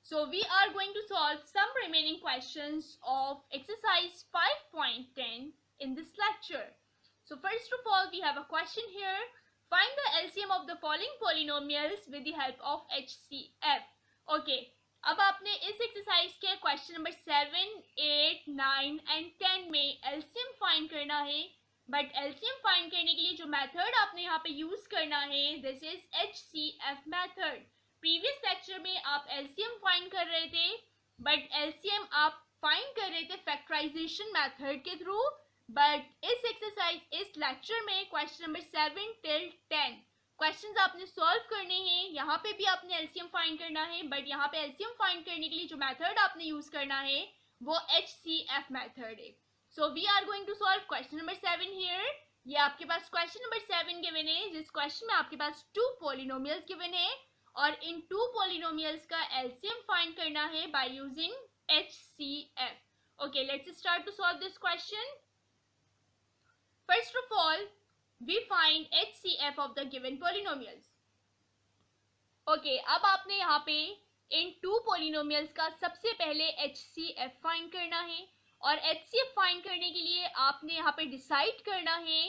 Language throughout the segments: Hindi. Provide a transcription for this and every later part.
So we are going to solve some remaining questions of exercise 5.10 in this lecture. So first of all, we have a question here. Find the LCM of the following polynomials with the help of HCF. Okay, अब आपने इस एक्सरसाइज के क्वेश्चन नंबर 7, 8, 9 एंड 10 में LCM फाइंड करना है. बट LCM फाइंड करने के लिए जो मेथड आपने यहाँ पे यूज करना है, this is HCF method. Previous lecture में आप LCM फाइंड कर रहे थे, बट LCM आप फाइंड कर रहे थे फैक्टराइजेशन मेथड के थ्रू. बट इस एक्सरसाइज इस लेक्चर में क्वेश्चन नंबर 7 till 10 क्वेश्चंस आपने सॉल्व करने हैं. यहाँ पे भी आपने LCM फाइंड करना है, बट यहाँ पे LCM फाइंड करने के लिए जो मेथड आपने यूज करना है वो HCF मेथड है. So we are going to solve question number 7 here. ये आपके पास क्वेश्चन नंबर 7 गिवन है, जिस क्वेश्चन में आपके पास 2 पॉलिनोमियल्स गिवन है और इन 2 पॉलिनोमियल्स का LCM फाइंड करना है by using HCF. Okay, let's start to solve this question. First of all, we find HCF of the given polynomials. Okay, अब आपने यहाँ पे इन 2 पॉलिनोमियल्स का सबसे पहले HCF फाइंड करना है. और HCF फाइंड करने के लिए आपने यहाँ पे डिसाइड करना है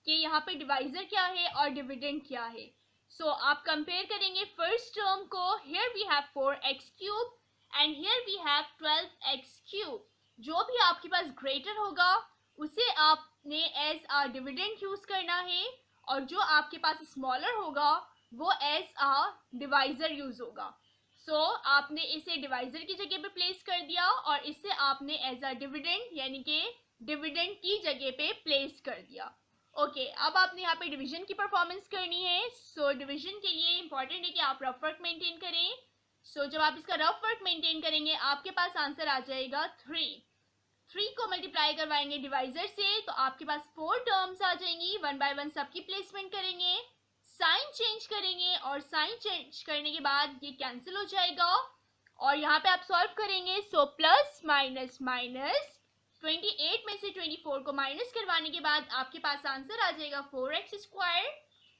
कि यहाँ पे डिवाइजर क्या है और डिविडेंड क्या है. सो आप कंपेयर करेंगे फर्स्ट टर्म को. Here we have 4x cube and here we have 12x cube. जो भी आपके पास ग्रेटर होगा उसे आपने एज अ डिविडेंड यूज करना है, और जो आपके पास स्मॉलर होगा वो एज अ डिवाइजर यूज होगा. सो आपने इसे डिवाइजर की जगह पे प्लेस कर दिया और इसे आपने एज अ डिविडेंड यानी कि डिविडेंड की जगह पे प्लेस कर दिया. ओके, अब आपने यहाँ पे डिवीजन की परफॉर्मेंस करनी है. सो डिवीजन के लिए इंपॉर्टेंट है कि आप रफ वर्क मेंटेन करें. सो जब आप इसका रफ वर्क मेंटेन करेंगे आपके पास आंसर आ जाएगा 3 को मल्टीप्लाई करवाएंगे डिवाइजर से तो आपके पास 4 टर्म्स आ जाएंगी. 1 बाय 1 सबकी प्लेसमेंट करेंगे, साइन चेंज करेंगे और साइन चेंज करने के बाद ये कैंसिल हो जाएगा और यहाँ पे आप सॉल्व करेंगे. सो प्लस माइनस माइनस 28 में से 24 को माइनस करवाने के बाद आपके पास आंसर आ जाएगा 4x square.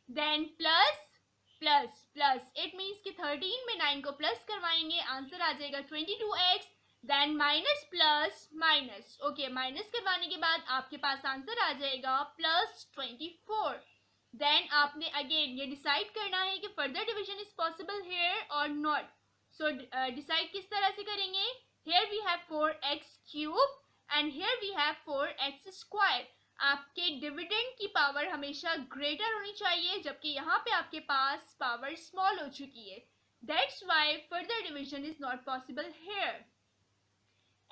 Then plus plus plus it means कि 13 में 9 को प्लस करवाएंगे, आंसर आ जाएगा 22x. Then minus plus minus, okay, minus करवाने के बाद आपके पास आंसर आ जाएगा प्लस 24. देन आपने अगेन ये डिसाइड करना है कि further division is possible here और नॉट. सो डिसाइड किस तरह से करेंगे. Here we have 4x cube and here we have 4x square. आपके डिविडेंड की पावर हमेशा ग्रेटर होनी चाहिए, जबकि यहाँ पे आपके पास पावर स्मॉल हो चुकी है. That's why further division is not possible here.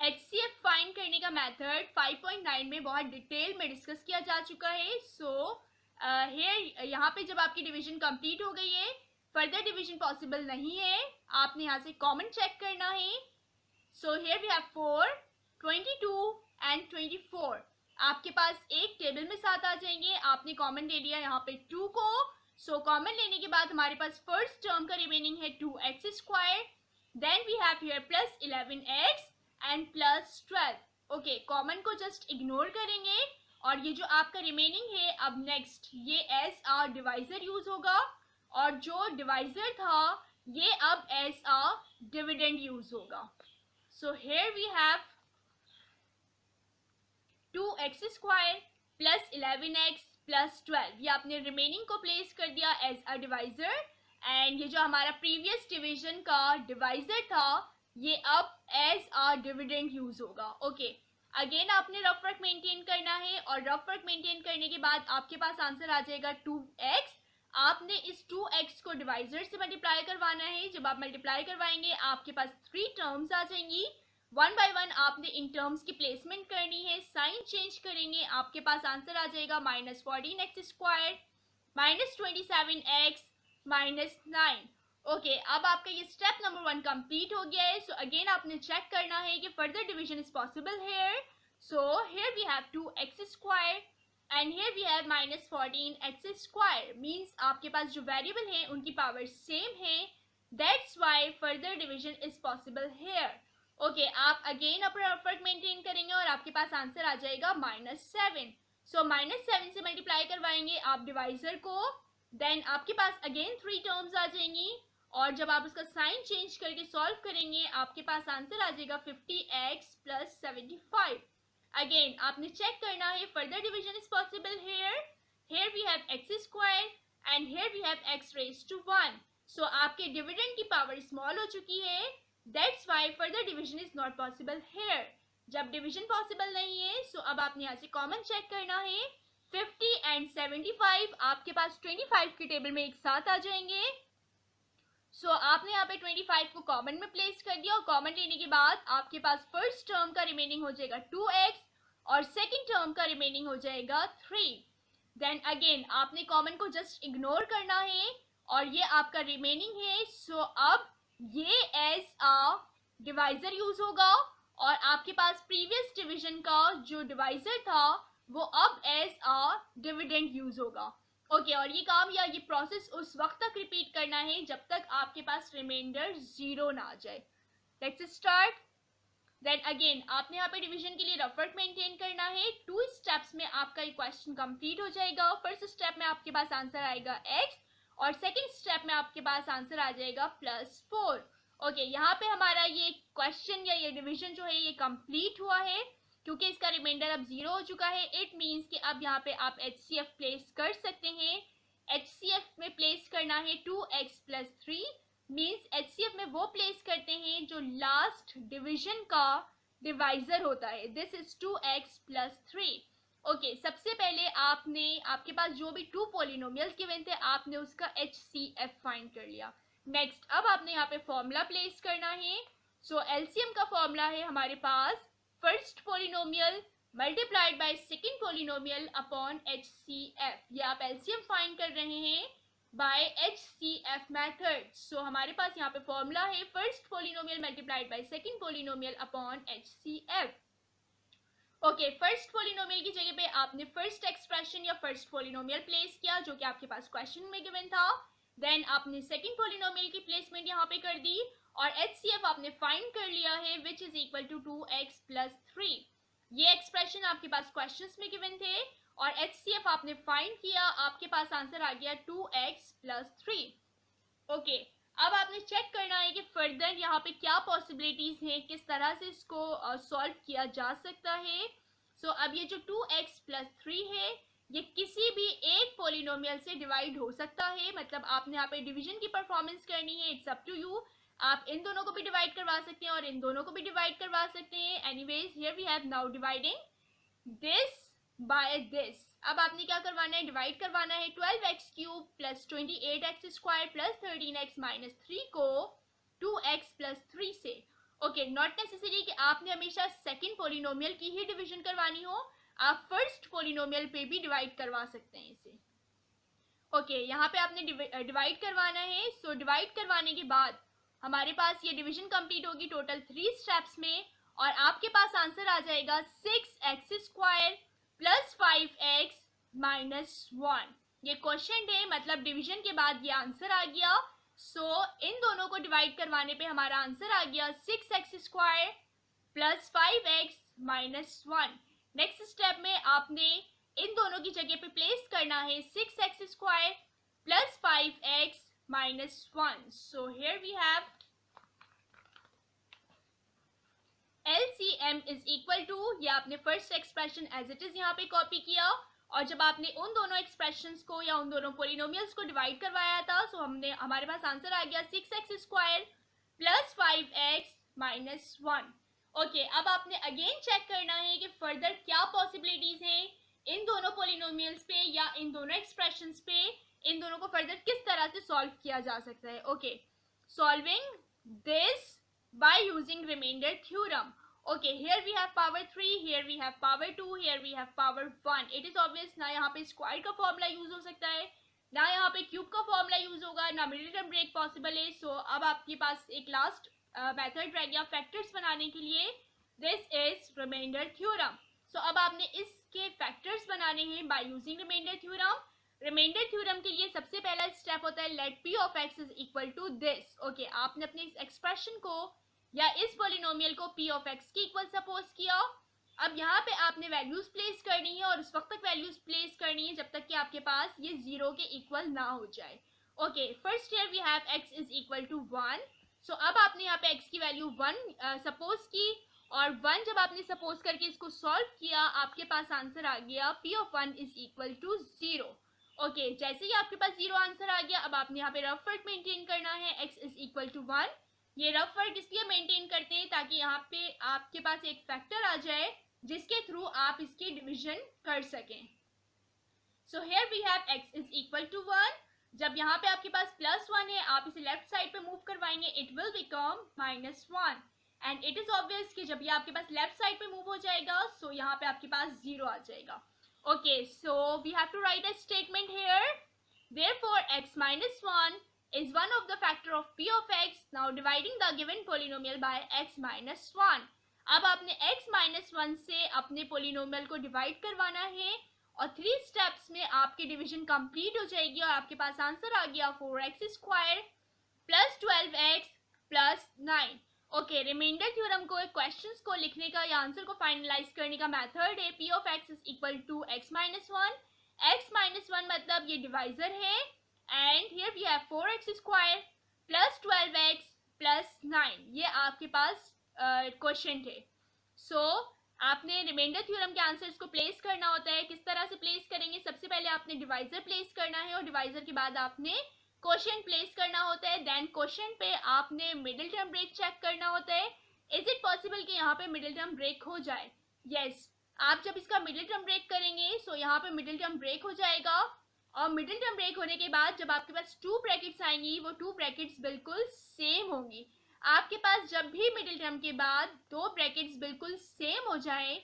HCF find करने का मेथड 5.9 में बहुत डिटेल में डिस्कस किया जा चुका है. सो हेयर यहाँ पे जब आपकी डिवीजन कंप्लीट हो गई है, फर्दर डिवीजन पॉसिबल नहीं है, आपने यहाँ से कॉमन चेक करना है. So here we have 4, 22 and 24. आपके पास एक टेबल में साथ आ जाएंगे. आपने कॉमन ले लिया यहाँ पे 2 को. सो कॉमन लेने के बाद हमारे पास फर्स्ट टर्म का रिमेनिंग है 2x square. Then we have here plus 11x and plus 12. Okay, common को जस्ट इग्नोर करेंगे और ये जो आपका रिमेनिंग है अब नेक्स्ट ये एज अ डिवाइजर यूज होगा और जो डिवाइजर था ये अब एज अ डिविडेंड यूज होगा. So here we have 2x square plus 11x plus 12. ये आपने रिमेनिंग को प्लेस कर दिया एज अ डिवाइजर एंड ये जो हमारा प्रीवियस डिवीजन का डिवाइजर था ये अब एज अ डिविडेंड यूज होगा. ओके, अगेन आपने रफ वर्क मेंटेन करना है और रफ वर्क मेंटेन करने के बाद आपके पास आंसर आ जाएगा 2x. आपने इस 2x को डिवाइजर से मल्टीप्लाई करवाना है. जब आप मल्टीप्लाई करवाएंगे आपके पास 3 टर्म्स आ जाएंगी. 1 बाय 1 आपने इन टर्म्स की प्लेसमेंट करनी है, साइन चेंज करेंगे, आपके पास आंसर आ जाएगा minus 14x square minus 27x minus 9. Okay, अब आपका ये स्टेप नंबर 1 कंप्लीट हो गया है. सो अगेन आपने चेक करना है कि further division is possible here. So here we have 2x square and here we have minus 14x square. Means आपके पास जो वेरिएबल है उनकी पावर सेम है. That's why further division is possible here. Okay, आप अगेन अपना वर्क मेंटेन करेंगे और आपके पास आंसर आ जाएगा -7. सो -7 से मल्टीप्लाई करवाएंगे आप डिवाइजर को. देन आपके पास अगेन 3 टर्म्स आ जाएंगी और जब आप उसका साइन चेंज करके सॉल्व करेंगे आपके पास आंसर आ जाएगा 50x प्लस 75। अगेन आपने चेक करना है further division is possible here we have x square and here we have x raise to 1। So आपके डिविडेंड की पावर स्मॉल हो चुकी है, that's why further division is not possible here. जब डिवीजन पॉसिबल नहीं है सो अब आपने यहाँ से कॉमन चेक करना है। 50 एंड 75 आपके पास 25 के टेबल में एक साथ आ जाएंगे। सो आपने यहाँ पे 25 को कॉमन में प्लेस कर दिया और कॉमन लेने के बाद आपके पास फर्स्ट टर्म का रिमेनिंग हो जाएगा 2x और सेकंड टर्म का रिमेनिंग हो जाएगा 3। देन अगेन आपने कॉमन को जस्ट इग्नोर करना है और ये आपका रिमेनिंग है। सो अब ये एज अ डिवाइजर यूज होगा और आपके पास प्रीवियस डिवीजन का जो डिवाइजर था वो अब एज अ डिविडेंड यूज होगा। ओके और ये काम या ये प्रोसेस उस वक्त तक रिपीट करना है जब तक आपके पास रिमाइंडर 0 ना आ जाए। Let's start. देन अगेन आपने यहाँ पे डिवीजन के लिए रफवर्क मेंटेन करना है। 2 स्टेप्स में आपका ये क्वेश्चन कंप्लीट हो जाएगा। फर्स्ट स्टेप में आपके पास आंसर आएगा x और सेकंड स्टेप में आपके पास आंसर आ जाएगा +4। ओके यहाँ पे हमारा ये क्वेश्चन या ये डिवीजन जो है ये कंप्लीट हुआ है क्योंकि इसका रिमाइंडर अब 0 हो चुका है। इट मीन्स कि अब यहाँ पे आप HCF प्लेस कर सकते हैं। HCF में प्लेस करना है 2x प्लस 3 मीन्स HCF में वो प्लेस करते हैं जो लास्ट डिवीजन का डिवाइजर होता है। This is 2x plus 3। Okay सबसे पहले आपके पास जो भी 2 पॉलिनोमियल्स गिवन थे आपने उसका HCF फाइंड कर लिया। नेक्स्ट अब आपने यहाँ पे फॉर्मूला प्लेस करना है। सो LCM का फॉर्मूला है हमारे पास first polynomial multiplied by second polynomial upon HCF। ये आप LCM फाइंड कर रहे हैं बाय HCF मेथड। सो हमारे पास यहाँ पे फॉर्मूला है first polynomial multiplied by second polynomial upon HCF। Okay first polynomial की जगह पे आपने फर्स्ट एक्सप्रेशन या फर्स्ट पॉलिनोमियल प्लेस किया जो कि आपके पास क्वेश्चन में गिवन था। देन आपने सेकंड पॉलिनोमियल की प्लेसमेंट यहाँ पे कर दी और HCF आपने फाइंड कर लिया है which is equal to 2x plus 3। ये एक्सप्रेशन आपके पास क्वेश्चंस में गिवन थे और HCF आपने फाइंड किया, आपके पास आंसर आ गया 2x प्लस 3। ओके अब आपने चेक करना है कि फर्दर यहाँ पे क्या पॉसिबिलिटीज हैं, किस तरह से इसको सॉल्व किया जा सकता है। सो अब ये जो 2x प्लस 3 है ये किसी भी एक पॉलिनोमियल से डिवाइड हो सकता है। मतलब आपने यहाँ पे डिवीजन की परफॉर्मेंस करनी है, इट्स अप टू यू। आप इन दोनों को भी डिवाइड करवा सकते हैं और इन दोनों को भी डिवाइड करवा सकते हैं। Anyways here we have now dividing this by this. अब आपने क्या करवाना है, डिवाइड करवाना है 12x cube plus 28x square plus 13x minus 3 को 2x प्लस 3 से। ओके नॉट नेसेसरी कि आपने हमेशा सेकंड पॉलिनोमियल की ही डिवीजन करवानी हो, आप फर्स्ट पॉलिनोमियल पे भी डिवाइड करवा सकते हैं इसे। ओके यहाँ पे आपने डिवाइड करवाना है। सो डिवाइड करवाने के बाद हमारे पास ये डिवीजन कंप्लीट होगी टोटल 3 स्टेप्स में और आपके पास आंसर आ जाएगा 6x square plus 5x minus 1। ये क्वेश्चन है मतलब डिवीजन के बाद ये आंसर आ गया। सो इन दोनों को डिवाइड करवाने पे हमारा आंसर आ गया 6x square plus 5x minus 1। Next step में आपने इन दोनों की जगह पे प्लेस करना है 6x square plus 5x minus 1। So here we have LCM is equal to, ये आपने first expression as it is यहाँ पे कॉपी किया और जब आपने उन दोनों एक्सप्रेशंस को या उन दोनों पॉलिनोमियल्स को डिवाइड करवाया था सो हमारे पास आंसर आ गया 6x square plus 5x minus 1। Okay अब आपने अगेन चेक करना है कि फर्दर क्या पॉसिबिलिटीज हैं इन दोनों पॉलिनोमियल्स पे या इन दोनों एक्सप्रेशंस पे, इन दोनों को फर्दर किस तरह से सॉल्व किया जा सकता है। Okay solving this by using remainder theorem. Okay, here we have power 3, here we have power 2, here we have power 1. It is obvious ना यहाँ पे स्क्वायर का फॉर्मूला यूज हो सकता है, ना यहाँ पे क्यूब का फॉर्मूला यूज होगा, ना मिडिल टर्म ब्रेक पॉसिबल है। सो अब आपके पास एक लास्ट मेथड रह गया फैक्टर्स बनाने के लिए, this is reminder theorem. So अब आपने इसके फैक्टर्स बनाने हैं by using reminder theorem. Reminder theorem के लिए सबसे पहला स्टेप होता है let p of x is equal to this. Okay आपने अपने इस एक्सप्रेशन को या इस पॉलिनोमियल को p ऑफ x के इक्वल सपोज किया। अब यहाँ पे आपने वैल्यूज प्लेस करनी है और उस वक्त तक वैल्यूज प्लेस करनी है जब तक कि आपके पास ये 0 के इक्वल ना हो जाए। Okay, first here we have x is equal to 1. So अब आपने यहाँ पे x की वैल्यू 1 सपोज की, और 1 जब आपने सपोज करके इसको सॉल्व किया, आपके पास आंसर आ गया p of 1 is equal to 0. Okay, जैसे ही आपके पास 0 आंसर आ गया, अब आपने यहाँ पे रफ वर्क मेंटेन करना है. x is equal to 1. ये रफ वर्क इसलिए मेंटेन करते हैं ताकि यहाँ पे आपके पास एक फैक्टर आ जाए जिसके थ्रू आप इसकी डिवीजन कर सकें. So here we have x is equal to 1. जब यहाँ पे आपके पास +1 है, आप इसे लेफ्ट साइड पे मूव करवाएंगे, it will become -1. And it is obvious कि जब ये आपके पास लेफ्ट साइड पे मूव हो जाएगा, सो यहाँ पे आपके पास 0 आ जाएगा. Okay, so we have to write a statement here. Therefore x minus 1 is one of the factor of p of x. Now dividing the given polynomial by x minus 1. अब आपने x minus 1 से अपने पोलिनोमियल को डिवाइड करवाना है, और 3 स्टेप्स में आपकी डिवीजन कंप्लीट हो जाएगी और आपके पास आंसर आ गया 4x square plus 12x plus 9. Okay, reminder theorem को, क्वेश्चंस को लिखने का या आंसर को फाइनलाइज करने का मेथड है p of x is equal to x minus 1. x minus 1 मतलब ये डिवाइजर है, and here we have 4x square plus 12x plus 9. ये आपके पास क्वेश्चन है. सो आपने रिमाइंडर थ्योरम के आंसर्स को प्लेस करना होता है. किस तरह से प्लेस करेंगे? सबसे पहले आपने डिवाइजर प्लेस करना है, और डिवाइजर के बाद आपने क्वोशिएंट प्लेस करना होता है. देन क्वोशिएंट पे आपने मिडिल टर्म ब्रेक चेक करना होता है. इज इट पॉसिबल कि यहाँ पे मिडिल टर्म ब्रेक हो जाए? यस, आप जब इसका मिडिल टर्म ब्रेक करेंगे, सो यहाँ पे मिडिल टर्म ब्रेक हो जाएगा, और मिडिल टर्म ब्रेक होने के बाद जब आपके पास 2 ब्रैकेट्स आएंगी, वो 2 ब्रैकेट्स बिल्कुल सेम होंगी. आपके पास जब भी मिडिल टर्म के बाद 2 ब्रैकेट्स बिल्कुल सेम हो जाए,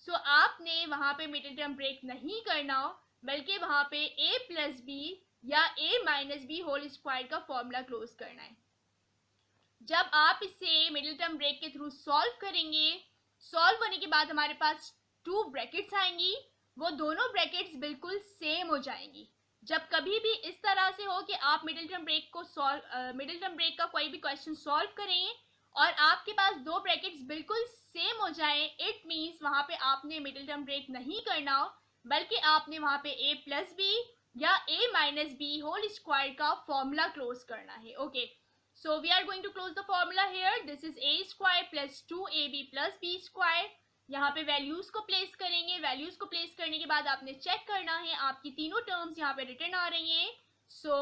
सो आपने वहां पे मिडिल टर्म ब्रेक नहीं करना, बल्कि वहां पे a प्लस बी या a minus B whole square का फॉर्मूला क्लोज करना है. जब आप इसे मिडिल टर्म ब्रेक के थ्रू सॉल्व करेंगे, सॉल्व होने के बाद हमारे पास 2 ब्रैकेट्स आएंगी, वो दोनों ब्रैकेट्स बिल्कुल सेम हो जाएंगी. जब कभी भी इस तरह से हो कि आप मिडिल टर्म ब्रेक का कोई भी क्वेश्चन सॉल्व करें और आपके पास 2 ब्रैकेट्स बिल्कुल सेम हो जाए, इट मीन्स वहां पे आपने मिडिल टर्म ब्रेक नहीं करना, बल्कि आपने वहां पे a प्लस बी या a minus B whole square का फॉर्मूला क्लोज करना है. Okay, so we are going to close the formula here. This is a square plus 2ab plus b square. यहाँ पे वैल्यूज को प्लेस करेंगे. वैल्यूज को प्लेस करने के बाद आपने चेक करना है आपकी तीनों टर्म्स यहाँ पे रिटर्न आ रही हैं. सो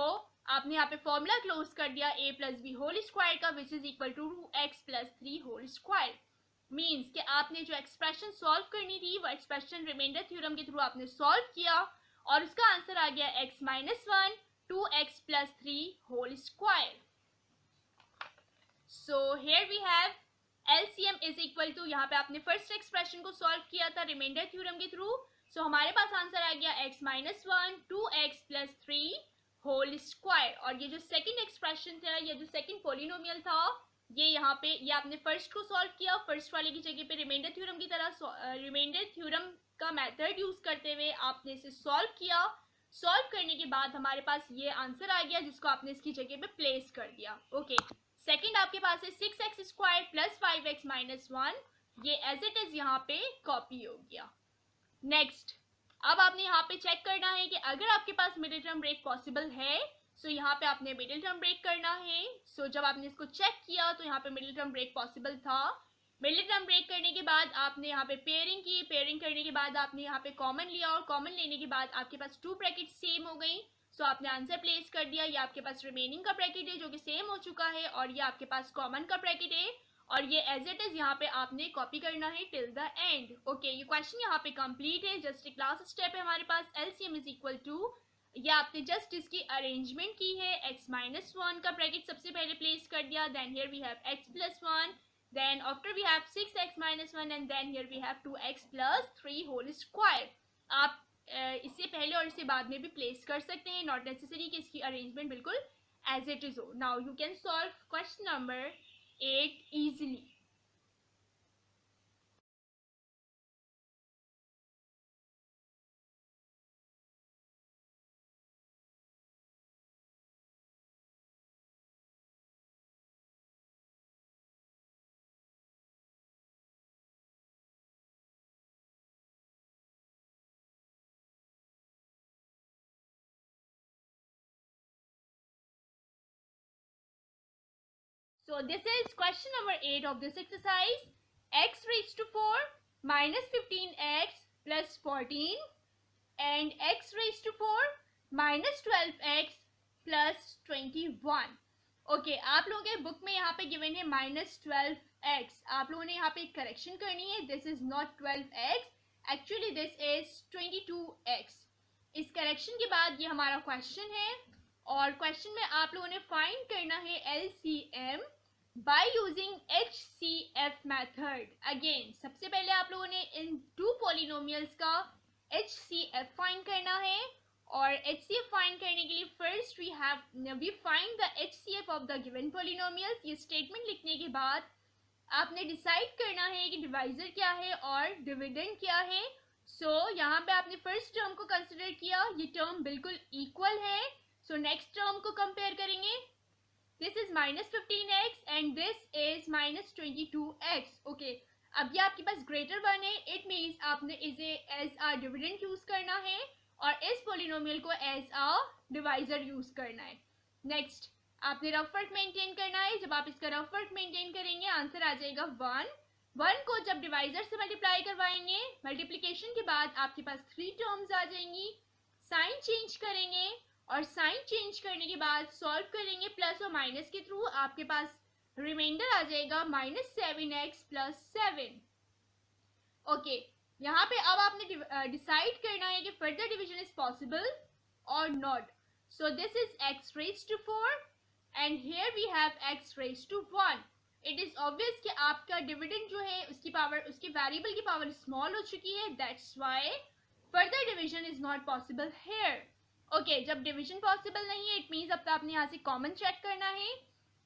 आपने यहाँ पे फॉर्मूला क्लोज कर दिया a plus B whole square का, which is equal to x plus 3 whole square. Means कि आपने जो एक्सप्रेशन सॉल्व करनी थी, वो एक्सप्रेशन रिमाइंडर थ्योरम के थ्रू आपने सॉल्व किया, और उसका आंसर आ गया x minus 1 2x plus 3 whole square. So here we have LCM is equal to, यहाँ पे आपने फर्स्ट एक्सप्रेशन को सॉल्व किया था रिमाइंडर थ्योरम के थ्रू. सो हमारे पास आंसर आ गया x minus 1 2x plus 3 whole square. और ये जो सेकंड एक्सप्रेशन था, ये जो सेकंड पोलिनोमियल था, ये यहाँ पे ये आपने फर्स्ट को सॉल्व किया, फर्स्ट वाले की जगह पे रिमाइंडर थ्योरम की तरह रिमाइंडर थ्योरम का मेथड यूज करते हुए आपने इसे सॉल्व किया. सॉल्व करने के बाद हमारे पास ये आंसर आ गया, जिसको आपने इसकी जगह पे प्लेस कर दिया. ओके, सेकेंड आपके पास है 6x square plus 5x minus 1. ये एज इट इज यहाँ पे कॉपी हो गया. नेक्स्ट, अब आपने यहाँ पे चेक करना है कि अगर आपके पास मिडिल टर्म ब्रेक पॉसिबल है, सो यहाँ पे आपने मिडिल टर्म ब्रेक करना है. सो जब आपने इसको चेक किया तो यहाँ पे मिडिल टर्म ब्रेक पॉसिबल था. मिडिल टर्म ब्रेक करने के बाद आपने यहाँ पे पेयरिंग की. पेयरिंग करने के बाद आपने यहाँ पे कॉमन लिया, और कॉमन लेने के बाद आपके पास 2 ब्रैकेट सेम हो गई. सो आपने आंसर प्लेस कर दिया. ये आपके पास रिमेनिंग का ब्रैकेट है जो कि सेम हो चुका है, और ये आपके पास कॉमन का ब्रैकेट है, और ये एज इट इज यहाँ पे आपने कॉपी करना है टिल द एंड. ओके, ये क्वेश्चन यहाँ पे कंप्लीट है. जस्ट एक लास्ट स्टेप है हमारे पास. LCM इज इक्वल टू, ये आपने जस्ट इसकी अरेंजमेंट की है. x माइनस 1 का ब्रैकेट सबसे पहले प्लेस कर दिया. Then here we have x plus 1. Then after we have 6x minus 1, and then here we have 2x plus 3 whole square. आप इससे पहले और इससे बाद में भी प्लेस कर सकते हैं. नॉट नेसेसरी कि इसकी अरेंजमेंट बिल्कुल एज इट इज हो. Now you can solve question number 8 easily. So this is question number 8 of this exercise. X raised to 4 minus 15x plus 14 and x raised to 4 minus 12x plus 21. Okay आप लोगों के बुक में यहाँ पे गिवन है -12x. आप लोगों ने यहाँ पे करेक्शन करनी है. This is not 12x, actually this is 22x. इस करेक्शन के बाद ये हमारा क्वेश्चन है और क्वेश्चन में आप लोगों ने फाइंड करना है LCM by using HCF method. Again सबसे पहले आप लोगों ने इन टू पॉलिनोमियल्स का HCF फाइंड करना है और HCF फाइंड करने के लिए first we find the HCF of the given polynomials. ये स्टेटमेंट लिखने के बाद आपने डिसाइड करना है कि डिवाइजर क्या है और डिविडेंड क्या है. यहाँ पे आपने फर्स्ट टर्म को कंसिडर किया, ये टर्म बिल्कुल इक्वल है. नेक्स्ट टर्म को कंपेयर करेंगे. This is -15x and this is -22x. Okay, अब ये आपके पास ग्रेटर वन है. इट मीन्स आपने इसे एज अ डिविडेंड यूज करना है और इस पॉलिनोमियल को एज अ डिवाइजर यूज करना है. नेक्स्ट आपने रफ वर्क मेंटेन करना है. जब आप इसका रफ वर्क मेंटेन करेंगे आंसर आ जाएगा 1 को जब डिवाइजर से मल्टीप्लाई करवाएंगे, मल्टीप्लिकेशन के बाद आपके पास 3 टर्म्स आ जाएंगी. साइन चेंज करेंगे और साइन चेंज करने के बाद सॉल्व करेंगे प्लस और माइनस के थ्रू. आपके पास रिमाइंडर आ जाएगा -7x + 7. ओके, यहाँ पे अब आपने डिसाइड करना है कि फर्दर डिवीजन इज पॉसिबल और not. This is x raised to 4 and here we have x raised to 1. It is obvious कि आपका डिविडेंड जो है उसकी पावर, उसकी वेरिएबल की पावर स्मॉल हो चुकी है. That's why further division is not possible here. Okay, जब डिवीजन पॉसिबल नहीं है इट मीन्स अब आपने यहाँ से कॉमन चेक करना है.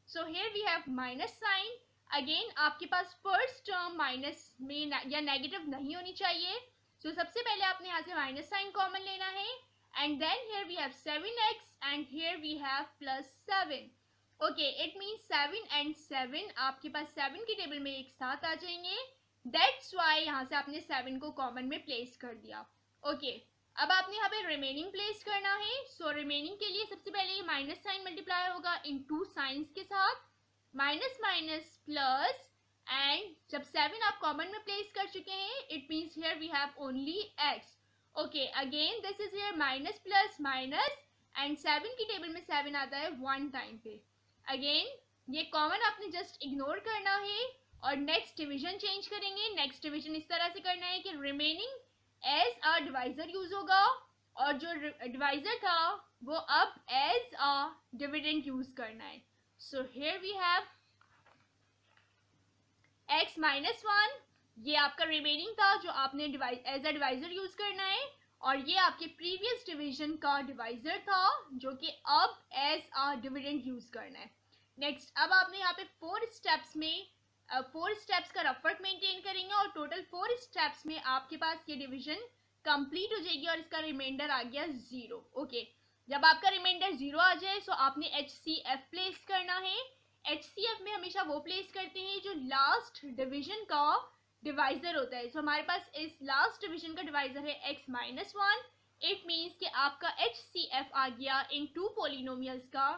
Here we have minus sign. Again आपके पास फर्स्ट टर्म माइनस में या नेगेटिव नहीं होनी चाहिए. सबसे पहले आपने यहाँ से माइनस साइन कॉमन लेना है and then here we have 7x and here we have +7. Okay, it means 7 and 7 आपके पास 7 की टेबल में एक साथ आ जाएंगे. दैट्स वाई यहाँ से आपने 7 को कॉमन में प्लेस कर दिया. ओके, अब आपने यहाँ पे रिमेनिंग प्लेस करना है. रिमेनिंग के लिए सबसे पहले ये माइनस साइन मल्टीप्लाई होगा इन टू साइंस के साथ, माइनस माइनस प्लस, एंड जब 7 आप कॉमन में प्लेस कर चुके हैं it means here we have only x. Okay, again this is here minus plus minus and 7 की टेबल में 7 आता है 1 टाइम पे. अगेन ये कॉमन आपने जस्ट इग्नोर करना है और नेक्स्ट डिवीजन चेंज करेंगे. नेक्स्ट डिवीजन इस तरह से करना है कि remaining as a divisor use होगा और जो डिवाइजर था वो अब एज अ डिविडेंड यूज करना है. Here we have x -1. ये आपका रिमेनिंग था जो आपने एज अ डिवाइजर यूज करना है और ये आपके प्रीवियस डिवीजन का डिवाइजर था जो कि अब एज अ डिविडेंड यूज करना है. नेक्स्ट अब आपने यहाँ पे 4 स्टेप्स में 4 स्टेप्स का रफ वर्क मेंटेन करेंगे और टोटल 4 स्टेप्स में आपके पास ये डिवीजन कंप्लीट हो जाएगी और इसका रिमाइंडर आ गया 0. ओके, जब आपका रिमाइंडर 0 आ जाए आपने HCF प्लेस करना है. HCF में हमेशा वो प्लेस करते हैं जो लास्ट डिवीजन का डिवाइजर होता है. हमारे पास इस लास्ट डिवीजन का डिवाइजर है x -1. इट मीन्स कि आपका HCF आ गया इन टू पॉलिनोमियल्स का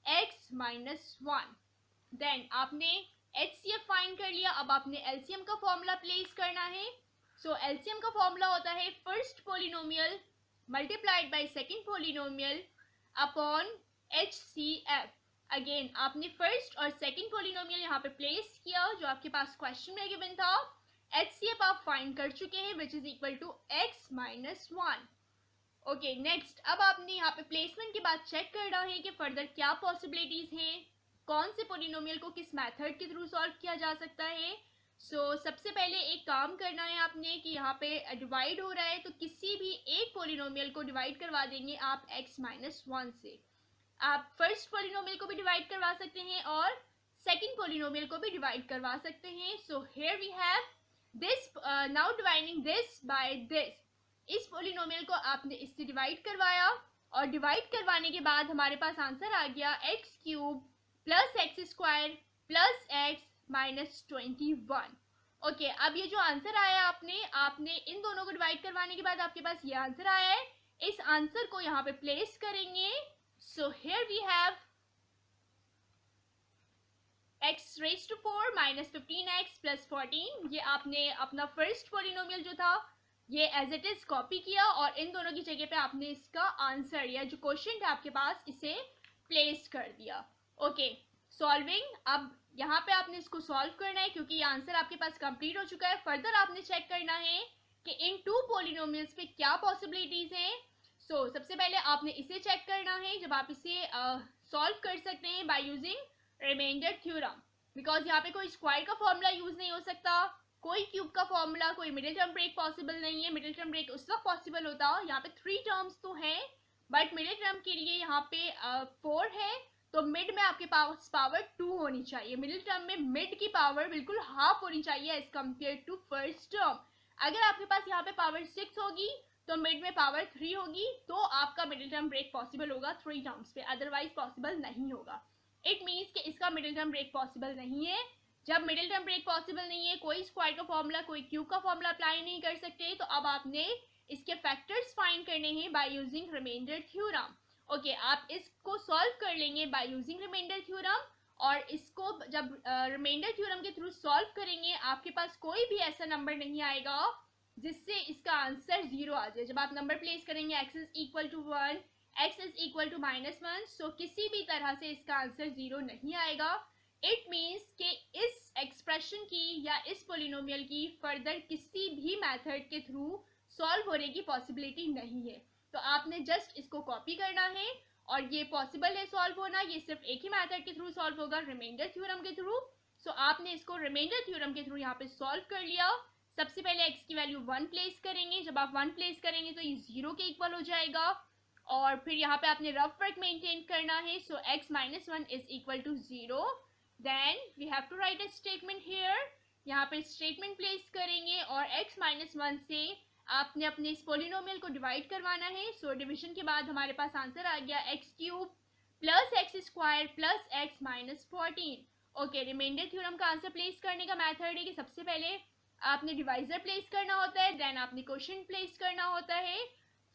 x -1. देन आपने HCF फाइंड कर लिया. अब आपने LCM का फॉर्मूला प्लेस करना है. LCM का फॉर्मूला होता है first polynomial multiplied by second polynomial upon HCF. Again आपने फर्स्ट और सेकंड पॉलिनोमियल यहाँ पे प्लेस किया जो आपके पास क्वेश्चन में गिवन था. HCF आप फाइंड कर चुके हैं which is equal to x -1. Okay, next अब आपने यहाँ पे प्लेसमेंट के बाद चेक करना है कि फर्दर क्या पॉसिबिलिटीज हैं, कौन से पॉलिनोमियल को किस मेथड के थ्रू सॉल्व किया जा सकता है. सबसे पहले एक काम करना है आपने कि यहाँ पे डिवाइड हो रहा है तो किसी भी एक पॉलिनोमियल को डिवाइड करवा देंगे आप x -1 से. आप फर्स्ट पॉलिनोमियल को भी डिवाइड करवा सकते हैं और सेकंड पॉलिनोमियल को भी डिवाइड करवा सकते हैं. Here we have this, now dividing this by this. इस पॉलिनोमियल को आपने इससे डिवाइड करवाया और डिवाइड करवाने के बाद हमारे पास आंसर आ गया x³ + x² + x -21. ओके, अब ये जो आंसर आया आपने इन दोनों को डिवाइड करवाने के बाद आपके पास ये आंसर आया है. इस आंसर को यहाँ पे प्लेस करेंगे. Here we have x⁴ minus 15x plus 14, ये आपने अपना फर्स्ट पोलिनोमियल जो था ये एज इट इज कॉपी किया और इन दोनों की जगह पे आपने इसका आंसर या जो क्वेश्चन था आपके पास इसे प्लेस कर दिया. Okay, solving. अब यहाँ पे आपने इसको सॉल्व करना है क्योंकि ये आंसर आपके पास कंप्लीट हो चुका है. फर्दर आपने चेक करना है कि इन टू पोलिनोमियल्स पे क्या पॉसिबिलिटीज हैं. सो सबसे पहले आपने इसे चेक करना है. जब आप इसे सॉल्व कर सकते हैं by using reminder theorem, because यहाँ पे कोई स्क्वायर का फॉर्मूला यूज नहीं हो सकता, कोई क्यूब का फॉर्मूला, कोई मिडिल टर्म ब्रेक पॉसिबल नहीं है. मिडिल टर्म ब्रेक उस वक्त पॉसिबल होता है, यहाँ पे 3 टर्म्स तो हैं बट मिडिल टर्म के लिए यहाँ पे 4 है, तो मिड में आपके पास पावर 2 होनी चाहिए. मिडिल टर्म में मिड की पावर बिल्कुल हाफ होनी चाहिए as compare to first term. अगर आपके पास यहाँ पे पावर 6 होगी तो मिड में पावर 3 होगी, तो आपका मिडिल टर्म ब्रेक पॉसिबल होगा 3 टर्म्स पे, अदरवाइज पॉसिबल नहीं होगा. इट मीन्स कि इसका मिडिल टर्म ब्रेक पॉसिबल नहीं है. जब मिडिल टर्म ब्रेक पॉसिबल नहीं है, कोई स्क्वायर का फॉर्मूला, कोई क्यूब का फॉर्मूला अप्लाई नहीं कर सकते, तो अब आपने इसके फैक्टर्स फाइंड करने हैं by using reminder theorem. Okay, आप इसको सॉल्व कर लेंगे बाय यूजिंग रिमाइंडर थ्योरम, और इसको जब रिमाइंडर थ्योरम के थ्रू सॉल्व करेंगे आपके पास कोई भी ऐसा नंबर नहीं आएगा जिससे इसका आंसर 0 आ जाए. जब आप नंबर प्लेस करेंगे x is equal to 1, x is equal to -1, so किसी भी तरह से इसका आंसर 0 नहीं आएगा. इट मीन्स कि इस एक्सप्रेशन की या इस पोलिनोमियल की फर्दर किसी भी मेथड के थ्रू सॉल्व होने की पॉसिबिलिटी नहीं है. तो आपने जस्ट इसको कॉपी करना है और ये पॉसिबल है सॉल्व होना. ये सिर्फ एक ही मेथड के थ्रू सॉल्व होगा, रिमाइंडर थ्योरम के थ्रू. सो आपने इसको रिमाइंडर थ्योरम के थ्रू यहाँ पे सॉल्व कर लिया. सबसे पहले x की वैल्यू 1 प्लेस करेंगे. जब आप 1 प्लेस करेंगे तो ये 0 के इक्वल हो जाएगा, और फिर यहाँ पे आपने रफ वर्क मेंटेन करना है. So x minus 1 is equal to 0. Then we have to write a statement here. यहाँ पे स्टेटमेंट प्लेस करेंगे और x माइनस 1 से आपने अपने इस पोलिनोमियल को डिवाइड करवाना है. सो डिविजन के बाद हमारे पास आंसर आ गया x³ plus x² plus x minus 14. Okay, reminder theorem का आंसर प्लेस करने का मेथड है कि सबसे पहले आपने डिवाइजर प्लेस करना होता है, देन आपने क्वोशिएंट प्लेस करना होता है.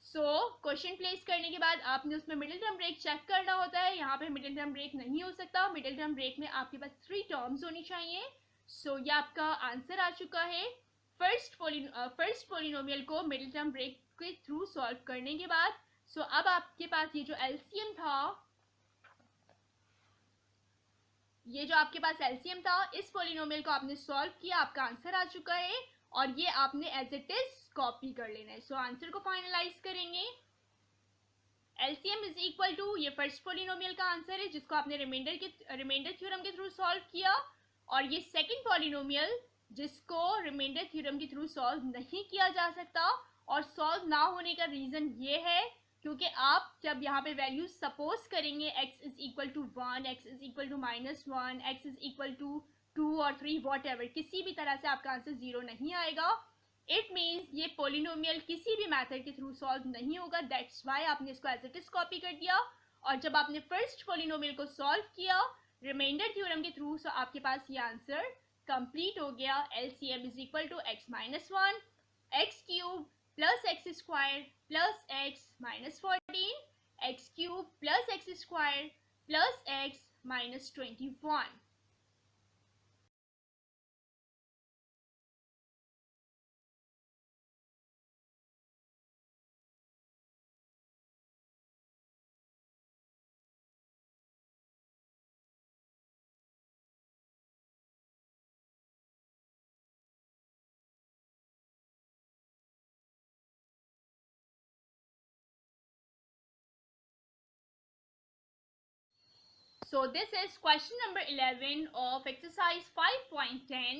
सो क्वोशिएंट प्लेस करने के बाद आपने उसमें मिडिल टर्म ब्रेक चेक करना होता है. यहाँ पे मिडिल टर्म ब्रेक नहीं हो सकता, मिडिल टर्म ब्रेक में आपके पास 3 टर्म्स होनी चाहिए. सो ये आपका आंसर आ चुका है फर्स्ट पोलिनोमियल को मिडिल टर्म ब्रेक के थ्रू सॉल्व करने के बाद. सो अब आपके पास ये जो एलसीएम था, इस पोलिनोमियल को आपने सॉल्व किया, आपका आंसर आ चुका है और ये आपने एज इट इज कॉपी कर लेना है. सो आंसर को फाइनलाइज करेंगे. एलसीएम इज इक्वल टू, ये फर्स्ट पोलिनोमियल का आंसर है जिसको आपने रिमाइंडर थ्योरम के थ्रू सॉल्व किया, और ये सेकंड पोलिनोमियल जिसको रिमाइंडर थ्योरम के थ्रू सॉल्व नहीं किया जा सकता. और सॉल्व ना होने का रीजन ये है क्योंकि आप जब यहाँ पे वैल्यू सपोज करेंगे x is equal to 1, x is equal to -1, x is equal to 2 और 3, वॉट एवर, किसी भी तरह से आपका आंसर 0 नहीं आएगा. इट मीन्स ये पोलिनोमियल किसी भी मेथड के थ्रू सॉल्व नहीं होगा. दैट्स वाई आपने इसको एज इट इज कॉपी कर दिया. और जब आपने फर्स्ट पोलिनोमियल को सॉल्व किया रिमाइंडर थ्योरम के थ्रू, सो आपके पास ये आंसर कंप्लीट हो गया. LCM is equal to x minus 1, x³ plus x² plus x minus 14, x³ plus x² plus x minus 21. So this is question number 11 of exercise 5.10.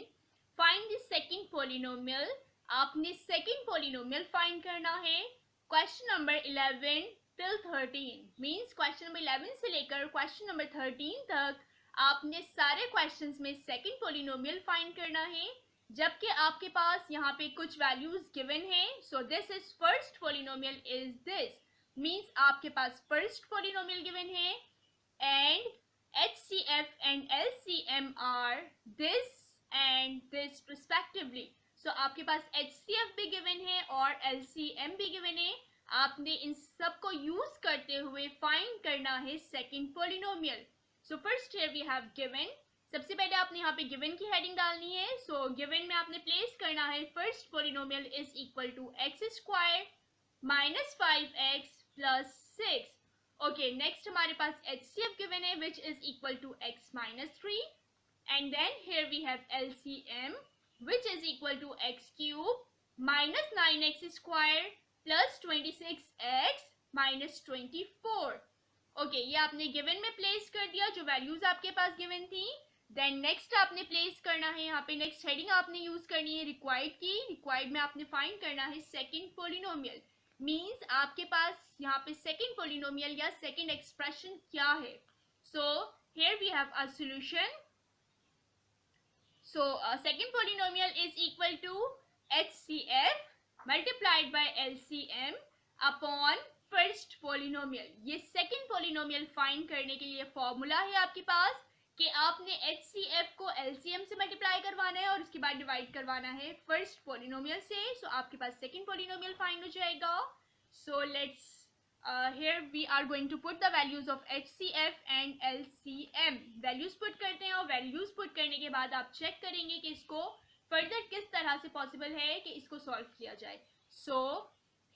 Find the second polynomial. आपने second polynomial find करना है. Question number 11 till 13 means question number 11 से लेकर question number 13 तक आपने सारे questions में second polynomial find करना है, जबकि आपके पास यहाँ पे कुछ values given हैं. So this is first polynomial is this means आपके पास first polynomial given है and HCF and LCM are this and this respectively. So आपके पास HCF भी given है और LCM भी given है. आपने इन सब को यूज करते हुए फाइंड करना है second polynomial. So first here we have given सबसे पहले आपने यहाँ पे गिवन की हेडिंग डालनी है। सो गिवन में आपने प्लेस करना है first polynomial is equal to x square minus 5x plus 6। Okay, next हमारे पास HCF गिवन है which is equal to x minus 3 and then here we have LCM which is equal to x cube minus 9x square plus 26x minus 24। Okay, ये आपने गिवन में प्लेस कर दिया जो वैल्यूज आपके पास गिवन थी। देन नेक्स्ट आपने प्लेस करना है यहाँ पे, नेक्स्ट हेडिंग आपने यूज करनी है रिक्वायर्ड की। रिक्वायर्ड में आपने फाइंड करना है सेकंड पोलिनोमियल, मींस आपके पास यहाँ पे सेकंड पोलिनोमियल या सेकंड एक्सप्रेशन क्या है। So here we have a solution. So second polynomial is equal to HCF multiplied by LCM upon first polynomial। ये second polynomial find करने के लिए फॉर्मूला है आपके पास कि आपने HCF को LCM से मल्टीप्लाई करवाना है और उसके बाद डिवाइड करवाना है फर्स्ट पोलिनोमियल से। सो आपके पास सेकंड पोलिनोमियल फाइंड हो जाएगा। So let's here we are going to put the values of HCF and LCM। Values put करते हैं और वैल्यूज पुट करने के बाद आप चेक करेंगे कि इसको फर्दर किस तरह से पॉसिबल है कि इसको सॉल्व किया जाए। सो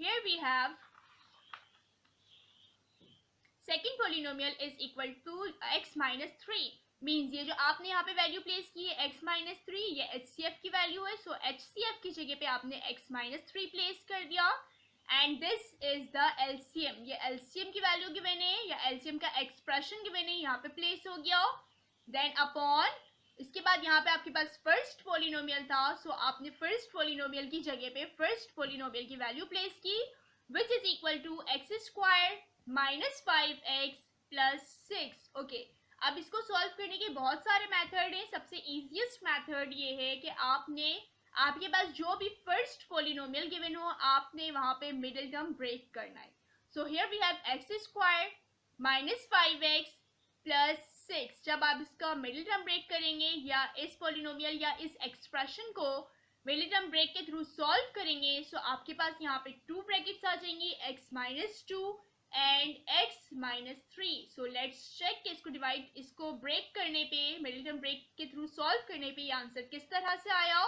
here we have second polynomial is equal to x minus 3 means ये जो आपने यहाँ पे वैल्यू प्लेस की है x माइनस 3 ये HCF की वैल्यू है। सो HCF की जगह पे आपने x माइनस 3 प्लेस कर दिया and this is the LCM। ये LCM की वैल्यू गिवन है या LCM का एक्सप्रेशन गिवन है, यहाँ पे प्लेस हो गया। देन अपॉन इसके बाद यहाँ पे आपके पास फर्स्ट पोलिनोमियल था। सो आपने फर्स्ट पोलिनोमियल की जगह पे फर्स्ट पोलिनोमियल की वैल्यू प्लेस की which is equal to x square minus 5x plus 6। Okay, अब इसको सॉल्व करने के बहुत सारे मेथड हैं। सबसे इजीएस्ट मेथड ये है कि आपके पास जो भी फर्स्ट पोलिनोमियल गिवन हो आपने वहां पे मिडिल टर्म ब्रेक करना है। So here we have x square minus 5x plus 6। जब आप इसका मिडिल टर्म ब्रेक करेंगे या इस पोलिनोमियल या इस एक्सप्रेशन को मिडिल टर्म ब्रेक के थ्रू सॉल्व करेंगे, सो आपके पास यहाँ पे 2 ब्रैकेट्स आ जाएंगी, x minus 2 and x minus 3। So let's check कि इसको ब्रेक करने पे मिडिल टर्म ब्रेक के थ्रू सॉल्व करने पे ये आंसर किस तरह से आया।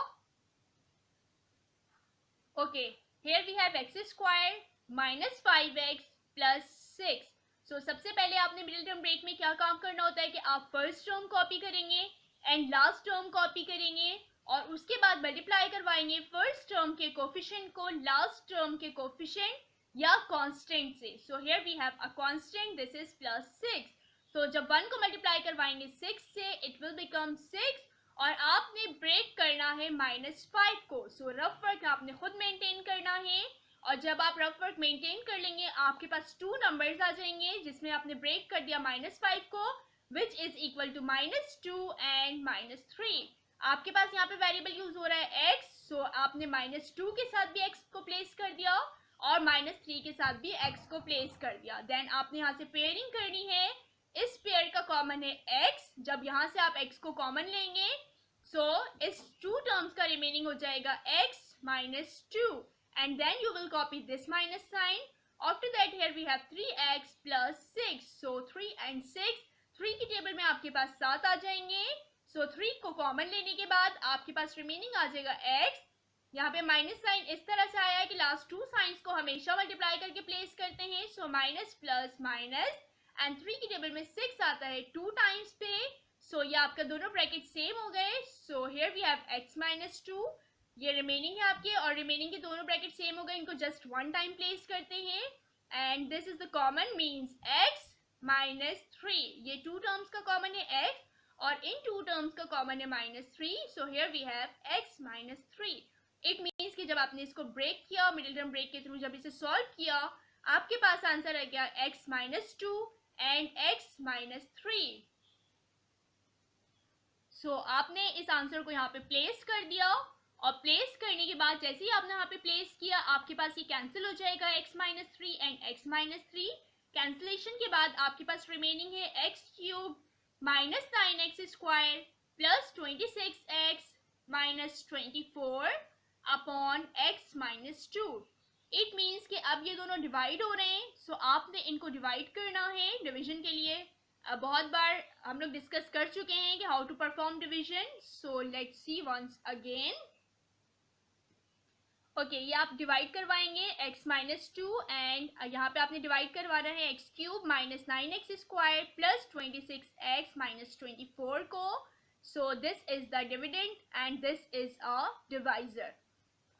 Okay, here we have x square minus 5x plus 6। सो सबसे पहले आपने मिडिल टर्म ब्रेक में क्या काम करना होता है कि आप फर्स्ट टर्म कॉपी करेंगे एंड लास्ट टर्म कॉपी करेंगे और उसके बाद मल्टीप्लाई करवाएंगे फर्स्ट टर्म के कोफिशिएंट को लास्ट टर्म के कोफिशिएंट या कांस्टेंट से। So here we have a constant, this is plus 6। सो जब 1 को मल्टीप्लाई करवाएंगे 6 से इट विल बिकम 6 और आपने ब्रेक करना है -5 को। सो रफ वर्क आपने खुद मेंटेन करना है और जब आप रफ वर्क मेंटेन कर लेंगे आपके पास 2 नंबर्स आ जाएंगे जिसमें आपने ब्रेक कर दिया -5 को which is equal to -2 and -3। आपके पास यहाँ पे वेरिएबल यूज हो रहा है x। सो आपने -2 के साथ भी x को प्लेस कर दिया और -3 के साथ भी x को प्लेस कर दिया। देन आपने यहाँ से पेयरिंग करनी है, इस पेयर का कॉमन है x। जब यहाँ से आप x को कॉमन लेंगे सो इस 2 टर्म्स का रिमेनिंग हो जाएगा x minus 2 and then you will copy this minus sign। After that here we have 3x plus 6। so 3 and 6 3 की टेबल में आपके पास 7 आ जाएंगे। सो 3 को कॉमन लेने के बाद आपके पास रिमेनिंग आ जाएगा x। यहाँ पे माइनस साइन इस तरह से आया है कि लास्ट 2 साइंस को हमेशा मल्टीप्लाई करके प्लेस करते हैं। So minus plus minus and 3 की टेबल में 6 आता है 2 टाइम्स पे। सो ये आपका दोनों ब्रैकेट सेम हो गए। So here we have x minus 2, ये रिमेनिंग है आपके और रिमेनिंग के दोनों ब्रैकेट सेम हो गए, इनको जस्ट 1 टाइम प्लेस करते हैं and this is the common means x minus 3। ये 2 टर्म्स का कॉमन है x और इन 2 टर्म्स का कॉमन है -3। So here we have x minus 3। It means कि जब आपने इसको ब्रेक किया मिडिल टर्म ब्रेक के थ्रू, जब इसे सॉल्व किया आपके पास आंसर आ गया x minus 2 and x minus 3। सो आपने इस आंसर को यहाँ पे प्लेस कर दिया और प्लेस करने के बाद जैसे ही आपने यहाँ पे प्लेस किया आपके पास ये कैंसिल हो जाएगा x minus 3 and x minus 3। Cancellation के बाद आपके पास रिमेनिंग है x cube minus 9x square plus 26x minus 24 upon x minus 2। It means कि अब ये दोनों डिवाइड हो रहे हैं। सो आपने इनको डिवाइड करना है डिवीजन के लिए। बहुत बार हम लोग डिस्कस कर चुके हैं कि how to perform division. So let's see once again. Okay, ये आप डिवाइड करवाएंगे x माइनस टू एंड यहाँ पे आपने डिवाइड करवाना है x cube minus 9x² plus 26x minus 24 को. So this is the dividend and this is a divisor.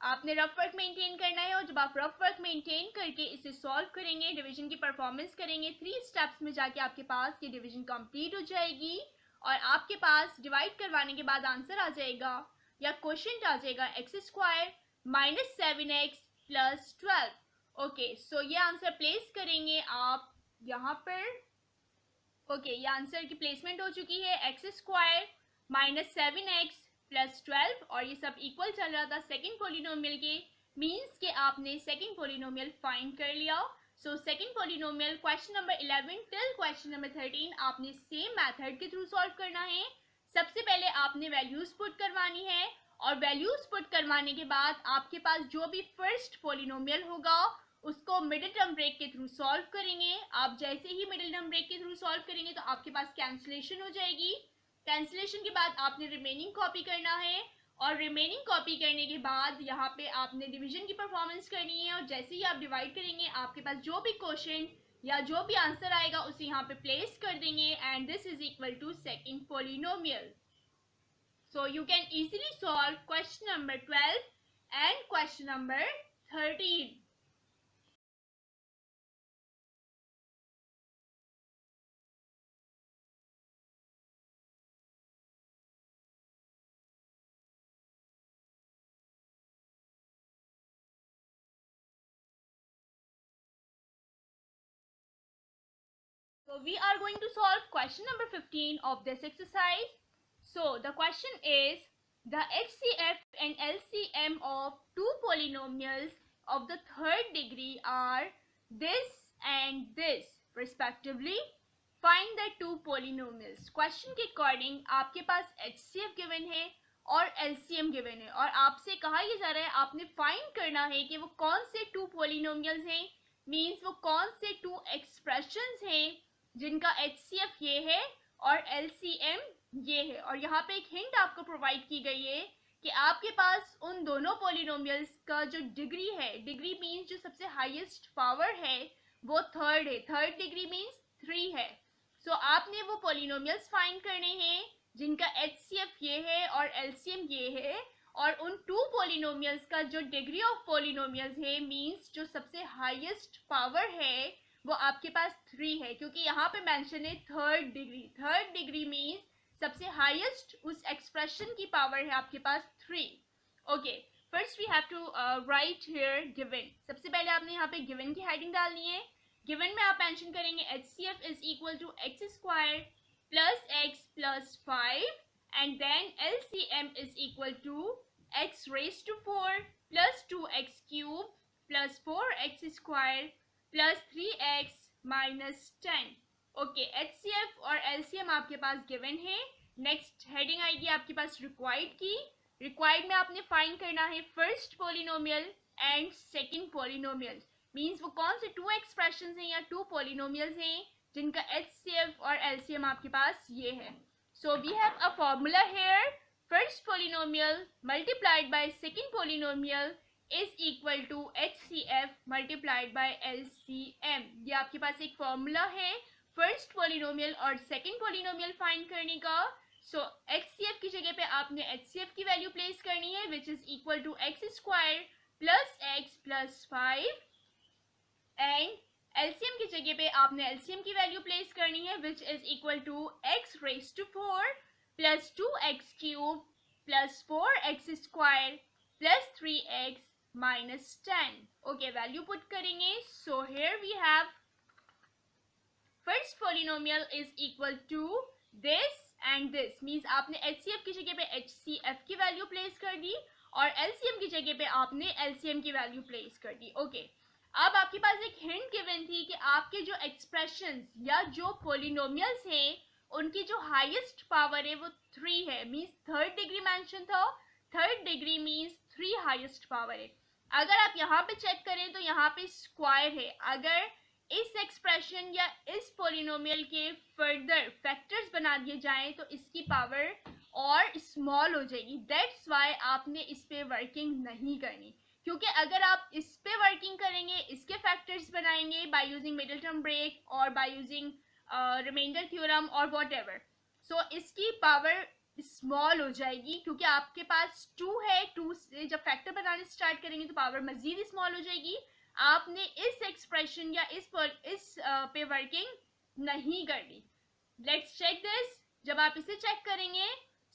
आपने रफ वर्क मेंटेन करना है और जब आप रफ वर्क मेंटेन करके इसे सॉल्व करेंगे, डिवीजन की परफॉर्मेंस करेंगे, 3 स्टेप्स में जाके आपके पास ये डिवीजन कंप्लीट हो जाएगी और आपके पास डिवाइड करवाने के बाद आंसर आ जाएगा या क्वोशिएंट आ जाएगा x² minus 7x plus 12. Okay, सो ये आंसर प्लेस करेंगे आप यहाँ पर. ओके, ये आंसर की प्लेसमेंट हो चुकी है x² माइनस 7x प्लस 12 और ये सब इक्वल चल रहा था सेकंड पोलिनोमियल के. मीन्स के आपने सेकंड पोलिनोमियल फाइंड कर लिया. So second polynomial question number 11 till question number 13 आपने सेम मेथड के थ्रू सॉल्व करना है. सबसे पहले आपने वैल्यूज पुट करवानी है और वैल्यूज पुट करवाने के बाद आपके पास जो भी फर्स्ट पोलिनोमियल होगा उसको मिडिल टर्म ब्रेक के थ्रू सॉल्व करेंगे. आप जैसे ही मिडिल टर्म ब्रेक के थ्रू सॉल्व करेंगे तो आपके पास कैंसिलेशन हो जाएगी. कैंसिलेशन के बाद आपने रिमेनिंग कॉपी करना है और रिमेनिंग कॉपी करने के बाद यहाँ पे आपने डिवीजन की परफॉर्मेंस करनी है और जैसे ही आप डिवाइड करेंगे आपके पास जो भी क्वेश्चन या जो भी आंसर आएगा उसे यहाँ पे प्लेस कर देंगे and this is equal to second polynomial. So you can easily solve question number 12 and question number 13. So we are going to solve question number 15 of this exercise. So the question is the HCF and LCM of two polynomials of the third degree are this and this respectively. Find the two polynomials. Question के according आपके पास HCF given है और LCM given है और आपसे कहा यह जा रहा है आपने फाइंड करना है कि वो कौन से टू पोलिनोमियल्स हैं. मीन्स वो कौन से टू एक्सप्रेशंस हैं जिनका HCF ये है और LCM ये है. और यहाँ पे एक हिंट आपको प्रोवाइड की गई है कि आपके पास उन दोनों पोलिनोमियल्स का जो डिग्री है, डिग्री मीन्स जो सबसे हाईएस्ट पावर है वो थर्ड है. थर्ड डिग्री मीन्स 3 है. सो आपने वो पोलिनोमियल्स फाइंड करने हैं जिनका HCF ये है और LCM ये है और उन टू पोलिनोमियल्स का जो डिग्री ऑफ पोलिनोमियल्स है मीन्स जो सबसे हाईएस्ट पावर है वो आपके पास 3 है क्योंकि यहाँ पे मेंशन है third degree. Third degree means सबसे हाईएस्ट उस एक्सप्रेशन की पावर है आपके पास 3. Okay, first we have to write here given. सबसे पहले आपने यहाँ पे गिवन की हेडिंग डालनी है. गिवन में आप मेंशन करेंगे HCF is equal to x² plus x plus 5 and then LCM is equal to x raise to 4 plus 2x cube plus 4x² plus 3x minus 10. Okay, HCF और LCM आपके पास गिवन है. नेक्स्ट हेडिंग आएगी आपके पास रिक्वायर्ड की. रिक्वायर्ड में आपने फाइंड करना है first polynomial and second polynomial. Means वो कौन से टू एक्सप्रेशंस हैं या टू पोलिनोमियल्स हैं जिनका HCF और LCM आपके पास ये है. So we have a formula here. First polynomial multiplied by second polynomial is equal to HCF multiplied by LCM. ये आपके पास एक फॉर्मूला है फर्स्ट पोलिनोमियल और सेकंड पोलिनोमियल फाइंड करने का. सो HCF की जगह पे आपने HCF की वैल्यू प्लेस करनी है which is equal to x² plus x plus 5 and LCM की जगह पे आपने LCM की वैल्यू प्लेस करनी है which is equal to x raise to 4 plus 2x cube plus 4x² plus 3x minus 10. Okay, value put करेंगे. So here we have first polynomial is equal to this and this. Means आपने HCF की जगह पे HCF की वैल्यू प्लेस कर दी और LCM की जगह पे आपने LCM की वैल्यू प्लेस कर दी. ओके, अब आपके पास एक हिंट गिवन थी कि आपके जो एक्सप्रेशंस या जो पोलिनोमियल्स हैं उनकी जो हाईएस्ट पावर है वो 3 है. मीन्स थर्ड डिग्री मेंशन था. Third degree means 3 highest power है. अगर आप यहाँ पे चेक करें तो यहाँ पे स्क्वायर है. अगर इस एक्सप्रेशन या इस पोलिनोमियल के फर्दर फैक्टर्स बना दिए जाएं तो इसकी पावर और स्मॉल हो जाएगी। दैट्स वाई आपने इस पे वर्किंग नहीं करनी, क्योंकि अगर आप इस पे वर्किंग करेंगे, इसके फैक्टर्स बनाएंगे by using middle term break और बाय यूजिंग रिमाइंडर थ्योरम और व्हाटएवर, सो इसकी पावर स्मॉल हो जाएगी, क्योंकि आपके पास 2 है, 2 से जब फैक्टर बनाने स्टार्ट करेंगे तो पावर मजीद स्मॉल हो जाएगी। आपने इस एक्सप्रेशन या इस पे वर्किंग नहीं करनी। Let's check this. जब आप इसे चेक करेंगे,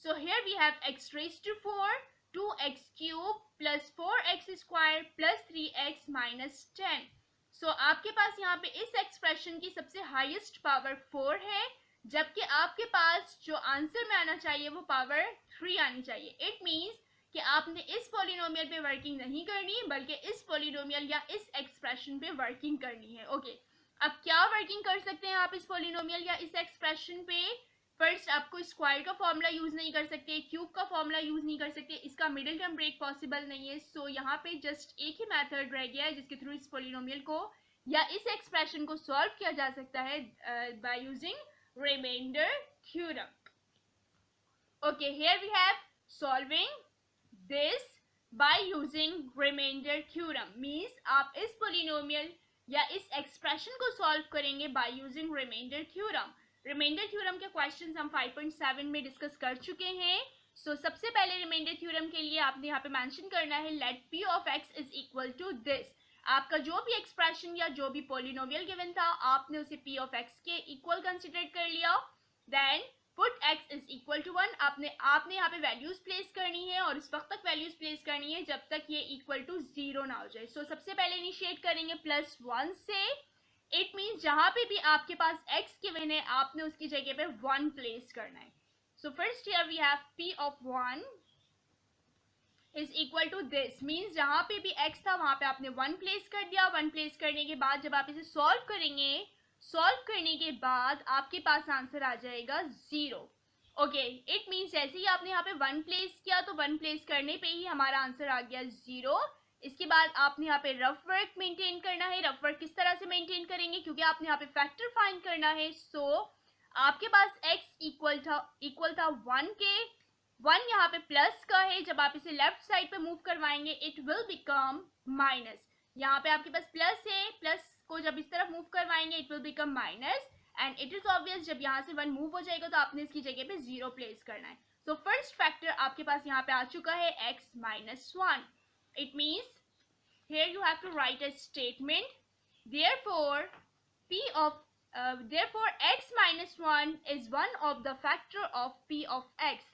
so here we have x raised to 4, 2x cube plus 4x square plus 3x minus 10। सो आपके पास यहाँ पे इस एक्सप्रेशन की सबसे हाईएस्ट पावर 4 है, जबकि आपके पास जो आंसर में आना चाहिए वो पावर 3 आनी चाहिए। इट मीन्स कि आपने इस पॉलिनोमियल पे वर्किंग नहीं करनी, बल्कि इस पॉलिनोमियल या इस एक्सप्रेशन पे वर्किंग करनी है। ओके, अब क्या वर्किंग कर सकते हैं आप इस पॉलिनोमियल या इस एक्सप्रेशन पे? फर्स्ट, आपको स्क्वायर का फॉर्मूला यूज नहीं कर सकते, क्यूब का फॉर्मूला यूज नहीं कर सकते, इसका मिडिल टर्म ब्रेक पॉसिबल नहीं है। सो यहाँ पे जस्ट एक ही मेथड रह गया है जिसके थ्रू इस पॉलिनोमियल को या इस एक्सप्रेशन को सॉल्व किया जा सकता है by using reminder theorem. Okay, here we have solving this by using reminder theorem. Means आप इस पॉलिनोमियल या इस एक्सप्रेशन को सॉल्व करेंगे by using reminder theorem. Reminder theorem के क्वेश्चंस हम 5.7 में डिस्कस कर चुके हैं। सो सबसे पहले रिमाइंडर थ्योरम के लिए आपने यहाँ पे मेंशन करना है let p of x is equal to this. आपका जो भी एक्सप्रेशन या जो भी पॉलिनोमियल गिवन था, आपने उसे p ऑफ x के इक्वल कंसिडर कर लिया। Then put x is equal to 1। आपने यहाँ पे वैल्यूज प्लेस करनी है और उस वक्त तक वैल्यूज प्लेस करनी है जब तक ये इक्वल टू 0 ना हो जाए। सो सबसे पहले इनिशिएट करेंगे +1 से। इट मीन्स जहां पे भी आपके पास x गिवन है, आपने उसकी जगह पे 1 प्लेस करना है। So first here we have p of 1 is equal to this. Means जहां पे भी x था वहां पे आपने 1 प्लेस कर दिया। 1 प्लेस करने के बाद जब आप इसे सॉल्व करेंगे, सॉल्व करने के बाद आपके पास आंसर आ जाएगा 0। ओके, इट मीन्स जैसे ही आपने यहाँ पे 1 प्लेस किया तो 1 प्लेस करने पे ही हमारा आंसर आ गया 0। इसके बाद आपने यहाँ पे रफ वर्क मेंटेन करना है। रफ वर्क किस तरह से मेंटेन करेंगे, क्योंकि आपने यहाँ पे फैक्टर फाइंड करना है। सो आपके पास x इक्वल था 1 के, 1 यहाँ पे प्लस का है। जब आप इसे लेफ्ट साइड पे मूव करवाएंगे इट विल बिकम माइनस। यहाँ पे आपके पास प्लस है, प्लस को जब इस तरफ मूव करवाएंगे it will become minus. And it is obvious जब यहाँ से 1 मूव हो जाएगा तो आपने इसकी जगह पे 0 प्लेस करना है। सो फर्स्ट फैक्टर आपके पास यहाँ पे आ चुका है x minus 1। It means here you have to write a statement. Therefore, therefore x minus 1 is one of the factor of p of x.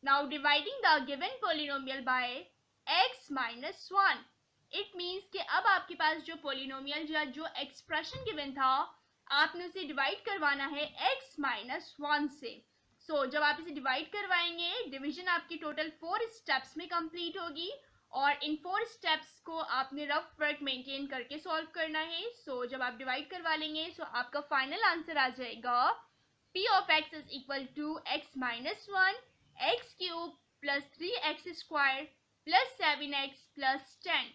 Now dividing the given polynomial by x minus 1. It means कि अब आपके पास जो polynomial या जो expression given था, आपने उसे डिवाइड करवाना है x minus 1 से। सो जब आप इसे डिवाइड करवाएंगे, डिवीजन आपकी टोटल 4 स्टेप्स में कंप्लीट होगी और इन 4 स्टेप्स को आपने रफ वर्क मेंटेन करके सॉल्व करना है। सो जब आप डिवाइड करवा लेंगे सो आपका फाइनल आंसर आ जाएगा p of x is equal to x minus 1 x cube plus 3x square plus 7x plus 10।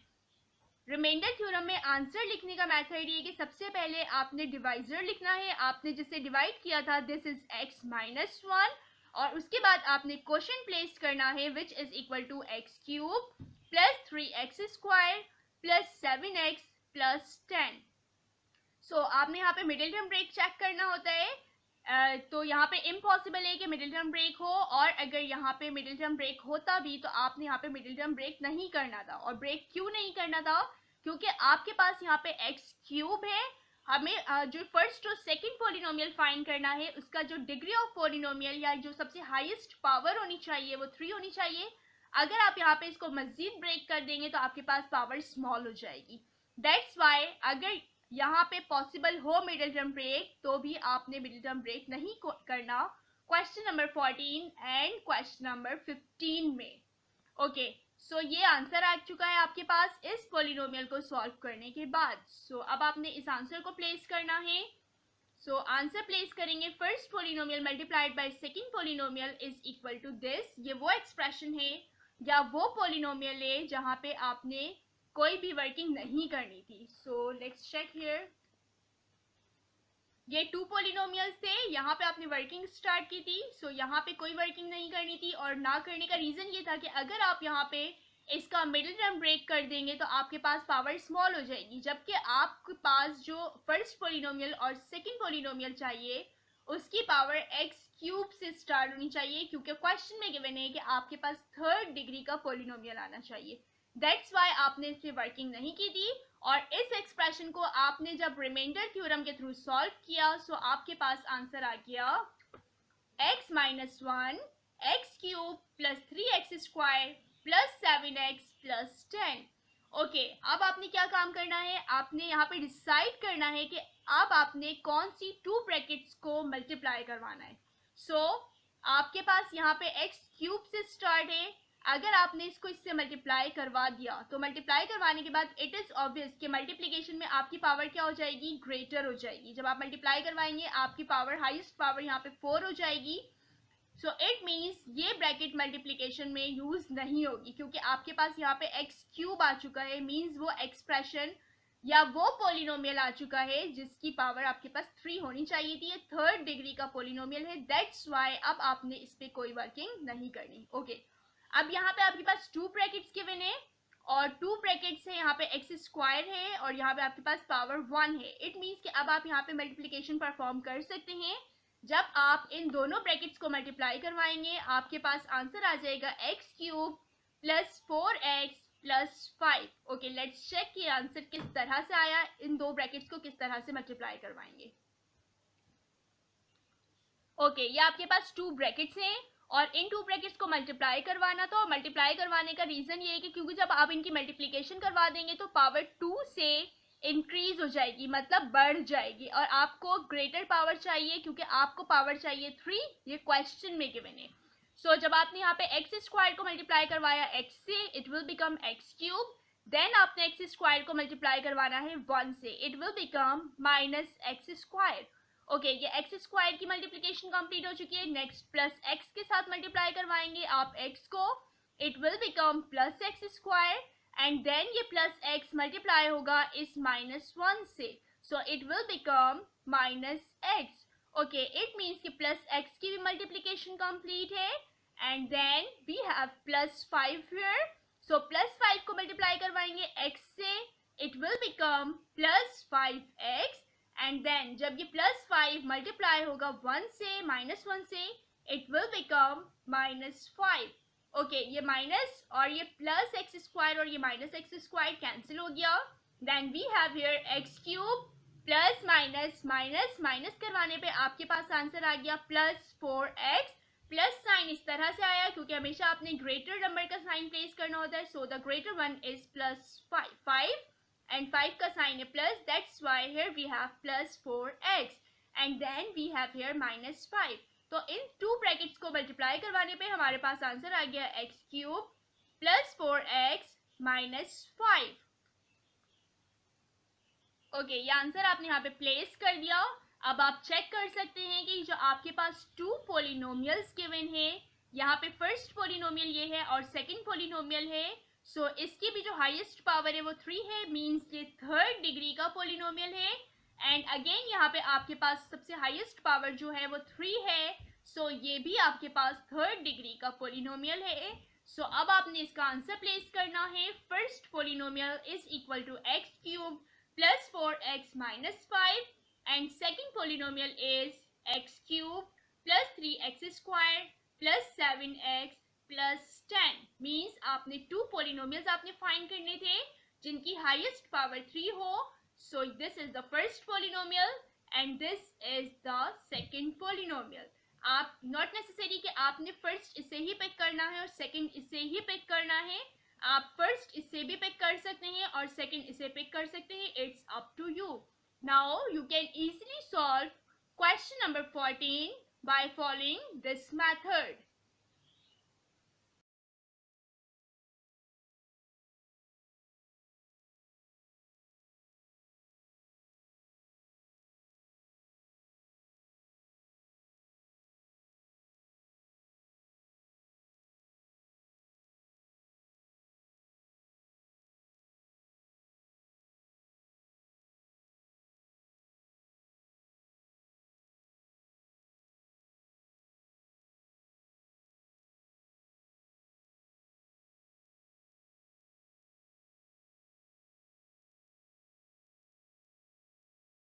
Remainder theorem में आंसर लिखने का मेथड ये कि सबसे पहले आपने डिवाइजर लिखना है। आपने जिसे डिवाइड किया था दिस इज x minus 1 और उसके बाद आपने क्वोशिएंट प्लेस करना है which is equal to x cube plus 3x square plus 7x plus 10। सो आपने यहाँ पे मिडिल टर्म ब्रेक चेक करना होता है। तो यहाँ पे इम्पॉसिबल है कि मिडिल टर्म ब्रेक हो, और अगर यहाँ पे मिडिल टर्म ब्रेक होता भी तो आपने यहाँ पे मिडिल टर्म ब्रेक नहीं करना था। और ब्रेक क्यों नहीं करना था, क्योंकि आपके पास यहाँ पे x क्यूब है। हमें जो फर्स्ट और सेकंड पॉलिनोमियल फाइंड करना है उसका जो डिग्री ऑफ पॉलिनोमियल या जो सबसे हाईएस्ट पावर होनी चाहिए वो 3 होनी चाहिए। अगर आप यहाँ पे इसको मजीद ब्रेक कर देंगे तो आपके पास पावर स्मॉल हो जाएगी। दैट्स वाई अगर यहाँ पे पॉसिबल हो मिडिल टर्म ब्रेक तो भी आपने मिडिल टर्म ब्रेक नहीं करना question number 14 and question number 15 में। ओके, सो ये आंसर आ चुका है आपके पास इस पॉलिनोमियल को सॉल्व करने के बाद। सो अब आपने इस आंसर को प्लेस करना है। सो आंसर प्लेस करेंगे first polynomial multiplied by second polynomial is equal to this. ये वो एक्सप्रेशन है या वो पॉलिनोमियल है जहां पे आपने कोई भी वर्किंग नहीं करनी थी। So let's check here. ये टू पॉलिनोमियल्स थे, यहाँ पे आपने वर्किंग स्टार्ट की थी। सो यहाँ पे कोई वर्किंग नहीं करनी थी, और ना करने का रीजन ये था कि अगर आप यहाँ पे इसका मिडिल टर्म ब्रेक कर देंगे तो आपके पास पावर स्मॉल हो जाएगी, जबकि आपके पास जो फर्स्ट पॉलिनोमियल और सेकंड पॉलिनोमियल चाहिए उसकी पावर एक्स क्यूब से स्टार्ट होनी चाहिए, क्योंकि क्वेश्चन में गिवन है कि आपके पास थर्ड डिग्री का पॉलिनोमियल आना चाहिए। दैट्स वाई आपने इस पे वर्किंग नहीं की थी। और इस एक्सप्रेशन को आपने जब रिमाइंडर थ्योरम के थ्रू सॉल्व किया, सो आपके पास आंसर आ गया x minus 1 x cube plus 3x² plus 7x plus 10। Okay, अब आपने क्या काम करना है, आपने यहाँ पे डिसाइड करना है कि अब आपने कौन सी टू ब्रैकेट्स को मल्टीप्लाई करवाना है। सो आपके पास यहाँ पे एक्स क्यूब से स्टार्ट है, अगर आपने इसको इससे मल्टीप्लाई करवा दिया तो मल्टीप्लाई करवाने के बाद इट इज ऑब्वियस कि मल्टीप्लिकेशन में आपकी पावर क्या हो जाएगी, ग्रेटर हो जाएगी। जब आप मल्टीप्लाई करवाएंगे आपकी पावर, हाईएस्ट पावर यहाँ पे 4 हो जाएगी। सो इट मीन्स ये ब्रैकेट मल्टीप्लिकेशन में यूज नहीं होगी, क्योंकि आपके पास यहाँ पे एक्स क्यूब आ चुका है। मीन्स वो एक्सप्रेशन या वो पॉलिनोमियल आ चुका है जिसकी पावर आपके पास 3 होनी चाहिए थी। ये थर्ड डिग्री का पॉलिनोमियल है, दैट्स वाई अब आपने इस पे कोई वर्किंग नहीं करनी। ओके, अब यहाँ पे आपके पास टू ब्रैकेट्स गिवन है, और टू ब्रैकेट्स है, यहाँ पे एक्स स्क्वायर है और यहाँ पे आपके पास पावर 1 है। इट मीन्स कि अब आप यहाँ पे मल्टीप्लिकेशन परफॉर्म कर सकते हैं। जब आप इन दोनों ब्रैकेट्स को मल्टीप्लाई करवाएंगे आपके पास आंसर आ जाएगा x cube plus 4x plus 5। Okay, let's check कि आंसर किस तरह से आया, इन दो ब्रैकेट्स को किस तरह से मल्टीप्लाई करवाएंगे। ओके, ये आपके पास टू ब्रैकेट्स हैं और इन टू ब्रैकेट्स को मल्टीप्लाई करवाना था। और मल्टीप्लाई करवाने का रीजन ये है कि क्योंकि जब आप इनकी मल्टीप्लिकेशन करवा देंगे तो पावर 2 से इंक्रीज हो जाएगी, मतलब बढ़ जाएगी, और आपको ग्रेटर पावर चाहिए क्योंकि आपको पावर चाहिए 3, ये क्वेश्चन में गिवन है। सो जब आपने यहाँ पे एक्स स्क्वायर को मल्टीप्लाई करवाया x से, it will become x cube. Then आपने एक्स स्क्वायर को मल्टीप्लाई करवाना है 1 से, it will become minus x square. Okay, ये एक्स स्क्वायर की मल्टीप्लिकेशन कंप्लीट हो चुकी है। नेक्स्ट प्लस एक्स के साथ मल्टीप्लाई करवाएंगे आप एक्स को, it will become plus x square, and then ये प्लस एक्स मल्टीप्लाई होगा इस माइनस 1 से, so it will become minus x. Okay, it means कि प्लस एक्स की भी मल्टीप्लिकेशन कंप्लीट है, and then we have plus 5 here. So plus 5 को मल्टीप्लाई करवाएंगे x से, it will become plus 5x, and then जब ये प्लस 5 मल्टीप्लाई होगा 1 से, माइनस 1 से, it will become minus 5। Okay, ये माइनस और ये प्लस एक्स स्क्वायर और ये माइनस एक्स स्क्वायर कैंसिल हो गया। Then we have here x cube plus minus minus minus करवाने पे आपके पास आंसर आ गया प्लस 4x। प्लस साइन इस तरह से आया क्योंकि हमेशा आपने ग्रेटर नंबर का साइन प्लेस करना होता है। So the greater one is plus 5 and 5 का साइन है plus, that's why here we have plus 4x and then we have here minus 5। तो इन टू ब्रैकेट्स को मल्टीप्लाई करवाने पे हमारे पास आंसर आ गया x cube plus 4x minus 5। Okay, ये आंसर आपने यहाँ पे प्लेस कर दिया। अब आप चेक कर सकते हैं कि जो आपके पास टू पॉलिनोमियल्स गिवन है, यहाँ पे फर्स्ट पॉलिनोमियल ये है और सेकंड पॉलिनोमियल है। सो इसकी भी जो हाईएस्ट पावर है वो 3 है, मींस ये थर्ड डिग्री का पॉलिनोमियल है। एंड अगेन यहाँ पे आपके पास सबसे हाईएस्ट पावर जो है वो 3 है, सो ये भी आपके पास थर्ड डिग्री का पॉलिनोमियल है। सो अब आपने इसका आंसर प्लेस करना है। First polynomial is equal to x cube plus 4x minus 5 and second polynomial is x cube plus 3x square plus 7x plus 10। Means आपने टू polynomials आपने फाइंड करने थे जिनकी हाईएस्ट पावर 3 हो। So this is the first polynomial and this is the second polynomial। आप नॉट नेसेसरी कि आपने फर्स्ट इसे ही पिक करना है और सेकंड इसे ही पिक करना है। आप फर्स्ट इसे भी पिक कर सकते हैं और सेकंड इसे पिक कर सकते हैं, it's up to you. Now you can easily solve question number 14 by following this method।